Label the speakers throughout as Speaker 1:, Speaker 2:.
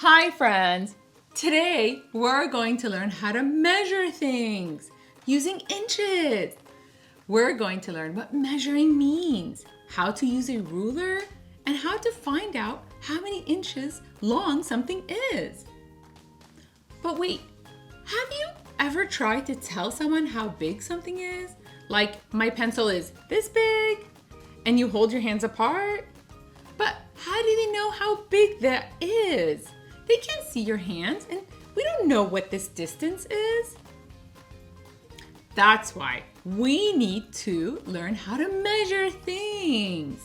Speaker 1: Hi friends! Today we're going to learn how to measure things using inches. We're going to learn what measuring means, how to use a ruler, and how to find out how many inches long something is. But wait, have you ever tried to tell someone how big something is? Like, my pencil is this big, and you hold your hands apart? But how do they know how big that is? They can't see your hands, and we don't know what this distance is. That's why we need to learn how to measure things.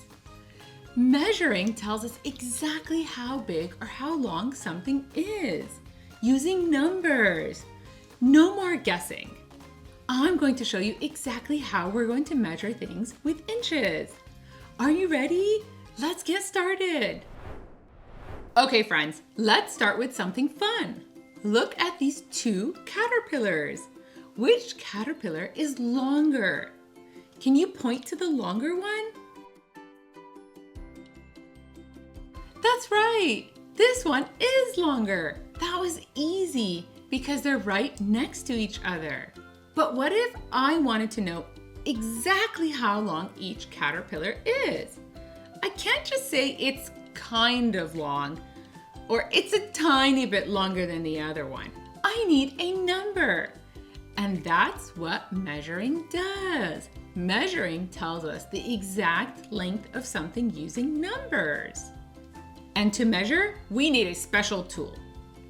Speaker 1: Measuring tells us exactly how big or how long something is, using numbers. No more guessing. I'm going to show you exactly how we're going to measure things with inches. Are you ready? Let's get started. Okay, friends, let's start with something fun. Look at these two caterpillars. Which caterpillar is longer? Can you point to the longer one? That's right. This one is longer. That was easy because they're right next to each other. But what if I wanted to know exactly how long each caterpillar is? I can't just say it's kind of long, or it's a tiny bit longer than the other one. I need a number. And that's what measuring does. Measuring tells us the exact length of something using numbers. And to measure, we need a special tool.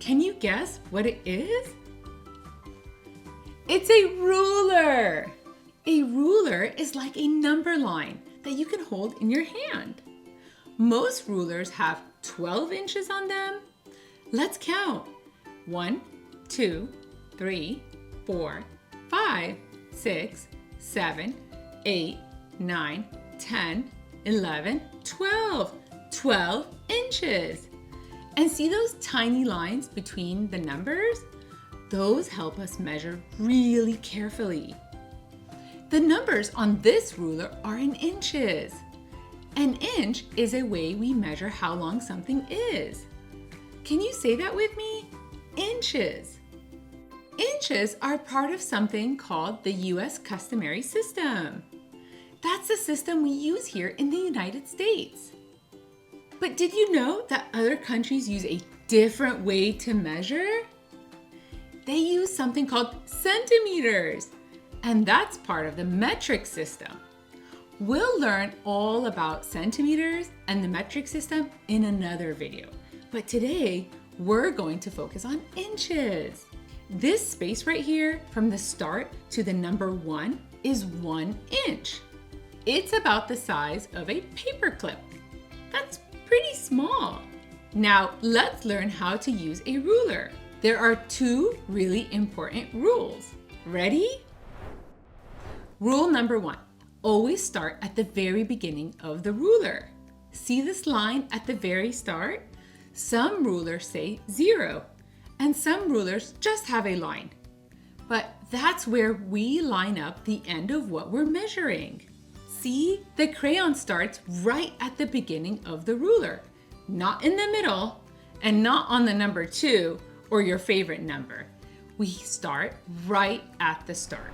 Speaker 1: Can you guess what it is? It's a ruler. A ruler is like a number line that you can hold in your hand. Most rulers have 12 inches on them. Let's count. 1, 2, 3, 4, 5, 6, 7, 8, 9, 10, 11, 12. 12 inches. And see those tiny lines between the numbers? Those help us measure really carefully. The numbers on this ruler are in inches. An inch is a way we measure how long something is. Can you say that with me? Inches. Inches are part of something called the U.S. customary system. That's the system we use here in the United States. But did you know that other countries use a different way to measure? They use something called centimeters, and that's part of the metric system. We'll learn all about centimeters and the metric system in another video. But today, we're going to focus on inches. This space right here, from the start to the number 1, is 1 inch. It's about the size of a paper clip. That's pretty small. Now, let's learn how to use a ruler. There are 2 really important rules. Ready? Rule number 1. Always start at the very beginning of the ruler. See this line at the very start? Some rulers say 0, and some rulers just have a line. But that's where we line up the end of what we're measuring. See, the crayon starts right at the beginning of the ruler, not in the middle, and not on the number 2 or your favorite number. We start right at the start.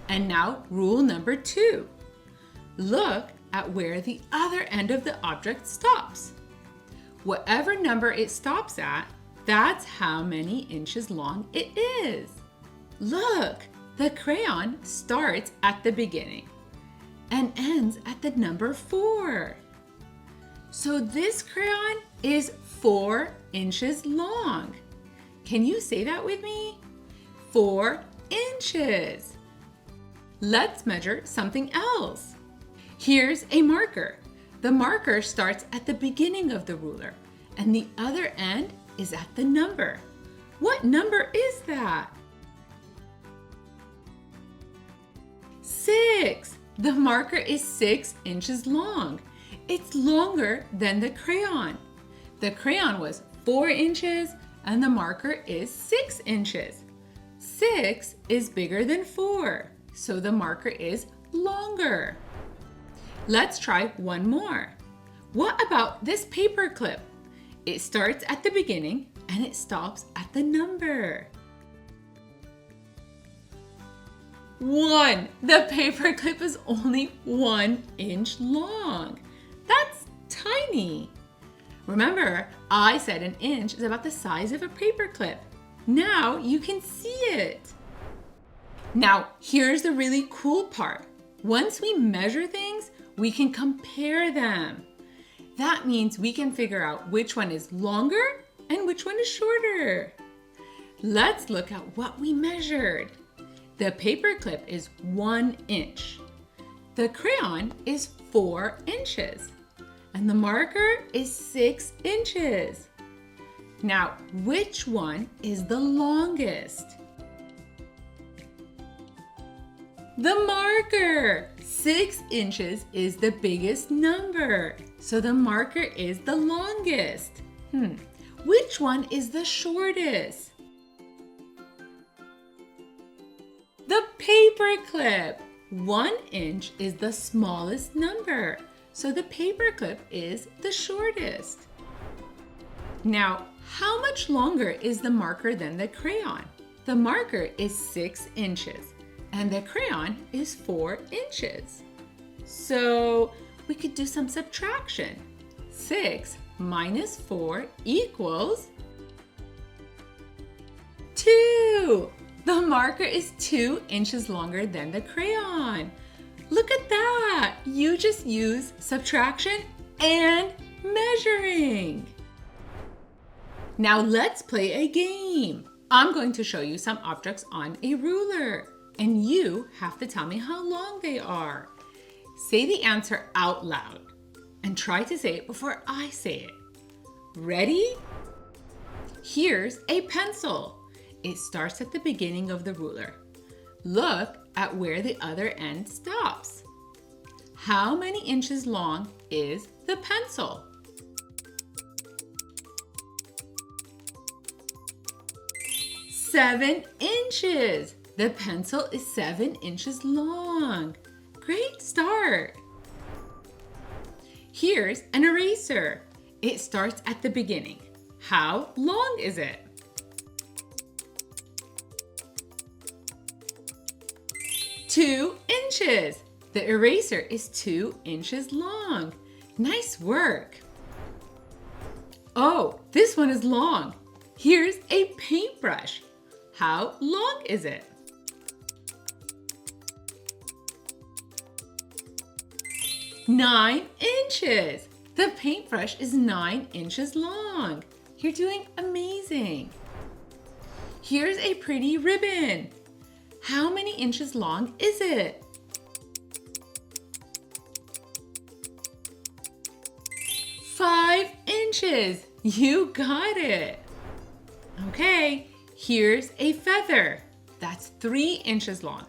Speaker 1: And now, rule number 2. Look at where the other end of the object stops. Whatever number it stops at, that's how many inches long it is. Look, the crayon starts at the beginning and ends at the number 4. So this crayon is 4 inches long. Can you say that with me? 4 inches. Let's measure something else. Here's a marker. The marker starts at the beginning of the ruler, and the other end is at the number. What number is that? 6. The marker is 6 inches long. It's longer than the crayon. The crayon was 4 inches, and the marker is 6 inches. 6 is bigger than 4. So the marker is longer. Let's try one more. What about this paper clip? It starts at the beginning and it stops at the number. 1. The paper clip is only 1 inch long. That's tiny. Remember, I said an inch is about the size of a paper clip. Now you can see it. Now, here's the really cool part. Once we measure things, we can compare them. That means we can figure out which one is longer and which one is shorter. Let's look at what we measured. The paper clip is 1 inch. The crayon is 4 inches. And the marker is 6 inches. Now, which one is the longest? The marker! 6 inches is the biggest number, so the marker is the longest. Which one is the shortest? The paper clip. 1 inch is the smallest number, so the paper clip is the shortest. Now, how much longer is the marker than the crayon? The marker is 6 inches and the crayon is 4 inches. So we could do some subtraction. 6 minus 4 equals 2. The marker is 2 inches longer than the crayon. Look at that! You just use subtraction and measuring. Now let's play a game. I'm going to show you some objects on a ruler, and you have to tell me how long they are. Say the answer out loud, and try to say it before I say it. Ready? Here's a pencil. It starts at the beginning of the ruler. Look at where the other end stops. How many inches long is the pencil? Seven inches. The pencil is 7 inches long. Great start. Here's an eraser. It starts at the beginning. How long is it? 2 inches. The eraser is 2 inches long. Nice work. Oh, this one is long. Here's a paintbrush. How long is it? 9 inches. The paintbrush is 9 inches long. You're doing amazing. Here's a pretty ribbon. How many inches long is it? 5 inches. You got it. Okay, here's a feather. That's 3 inches long.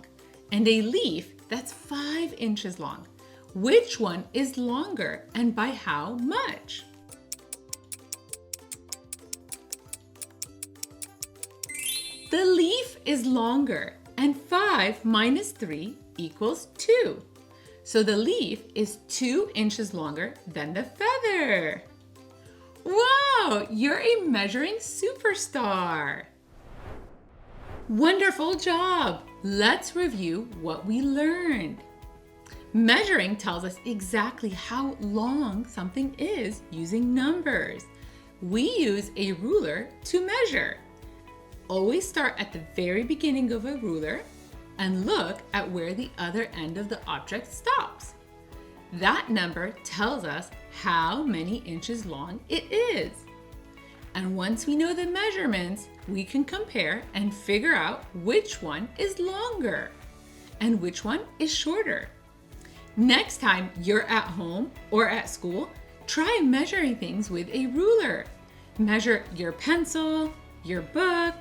Speaker 1: And a leaf that's 5 inches long. Which one is longer and by how much? The leaf is longer, and 5 minus 3 equals 2. So the leaf is 2 inches longer than the feather. Wow, you're a measuring superstar. Wonderful job. Let's review what we learned. Measuring tells us exactly how long something is using numbers. We use a ruler to measure. Always start at the very beginning of a ruler and look at where the other end of the object stops. That number tells us how many inches long it is. And once we know the measurements, we can compare and figure out which one is longer and which one is shorter. Next time you're at home or at school, try measuring things with a ruler. Measure your pencil, your book,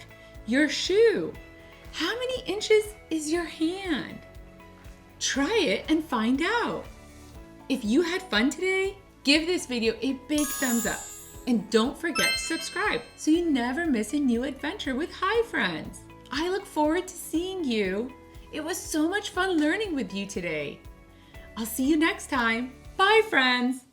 Speaker 1: your shoe. How many inches is your hand? Try it and find out. If you had fun today, give this video a big thumbs up. And don't forget to subscribe so you never miss a new adventure with Hi Friends. I look forward to seeing you. It was so much fun learning with you today. I'll see you next time. Bye, friends.